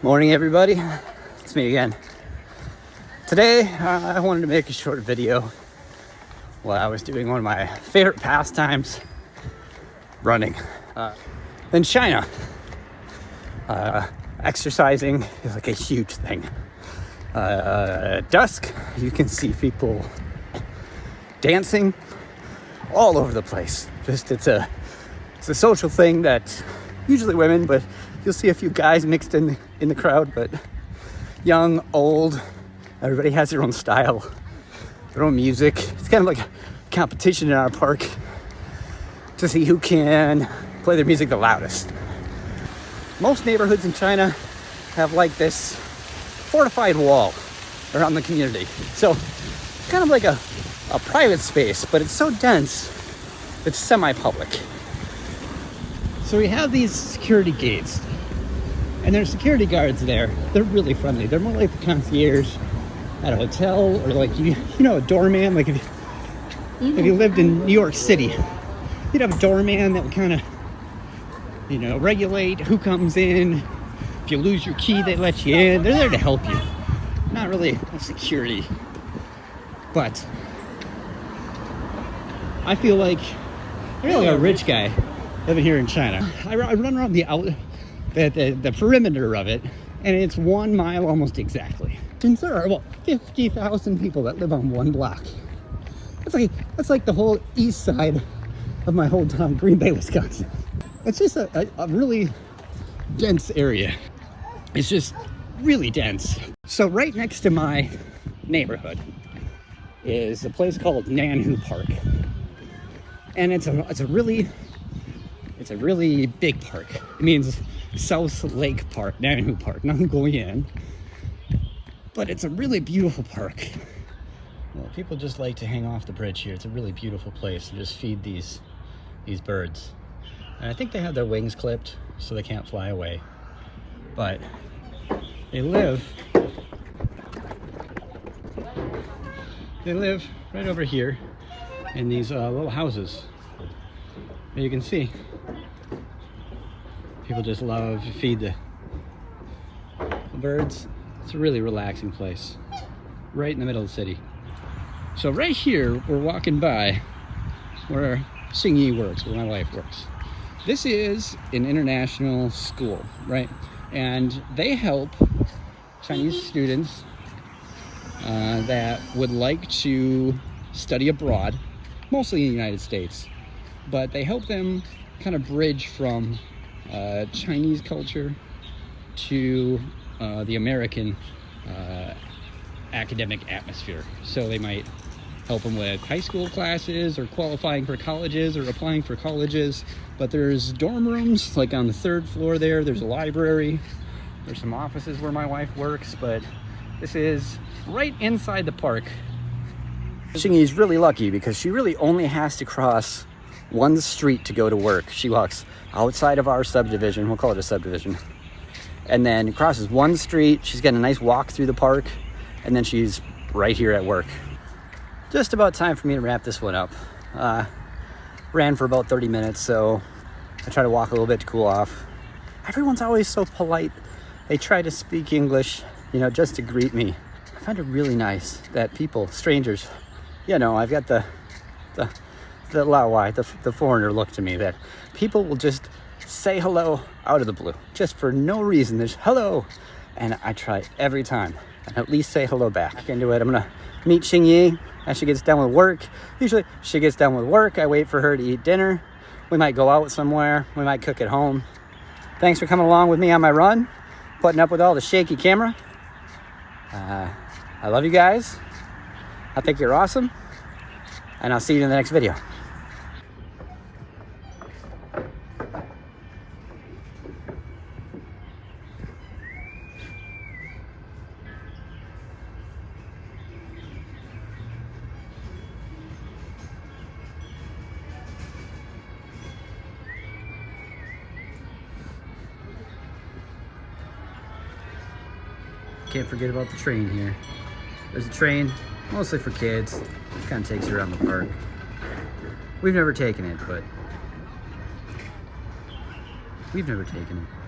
Morning, everybody. It's me again. Today, I wanted to make a short video while I was doing one of my favorite pastimes, running. In China, exercising is like a huge thing. At dusk, you can see people dancing all over the place. It's a social thing that usually women, but you'll see a few guys mixed in the crowd, but young, old, everybody has their own style, their own music. It's kind of like a competition in our park to see who can play their music the loudest. Most neighborhoods in China have like this fortified wall around the community. So it's kind of like a private space, but it's so dense, it's semi-public. So we have these security gates, and there's security guards there. They're really friendly. They're more like the concierge at a hotel, or like you know, a doorman. Like if you lived in New York City, you'd have a doorman that would kind of, regulate who comes in. If you lose your key, they let you in. They're there to help you. Not really a security, but I feel like I'm really a rich guy living here in China. I run around the perimeter of it, and it's 1 mile almost exactly. And there are about 50,000 people that live on one block. That's like the whole east side of my hometown, Green Bay, Wisconsin. It's just a really dense area. It's just really dense. So right next to my neighborhood is a place called Nanhu Park, and it's a really big park. It means South Lake Park, Nanhu Park, not Goyan. But it's a really beautiful park. Well, people just like to hang off the bridge here. It's a really beautiful place to just feed these birds. And I think they have their wings clipped so they can't fly away. But they live right over here in these little houses. And you can see people just love to feed the birds. It's a really relaxing place, right in the middle of the city. So right here, we're walking by where Xingyi works, where my wife works. This is an international school, right? And they help Chinese students that would like to study abroad, mostly in the United States, but they help them kind of bridge from Chinese culture to the American academic atmosphere. So they might help them with high school classes, or qualifying for colleges, or applying for colleges. But there's dorm rooms like on the 3rd floor there. There's a library. There's some offices where my wife works, but this is right inside the park. Xingyi's really lucky because she really only has to cross one street to go to work. She walks outside of our subdivision, we'll call it a subdivision, and then crosses one street. She's got a nice walk through the park, and then she's right here at work. Just about time for me to wrap this one up. Ran for about 30 minutes, so I try to walk a little bit to cool off. Everyone's always so polite. They try to speak English, just to greet me. I find it really nice that people, strangers, I've got the Laowai, the foreigner look to me, that people will just say hello out of the blue, just for no reason. There's hello, and I try every time, and at least say hello back. I can do it. I'm gonna meet Xingyi as she gets done with work. Usually she gets done with work, I wait for her to eat dinner. We might go out somewhere, we might cook at home. Thanks for coming along with me on my run, putting up with all the shaky camera. I love you guys. I think you're awesome, and I'll see you in the next video. Can't forget about the train here. There's a train, mostly for kids. It kind of takes you around the park. We've never taken it, but we've never taken it.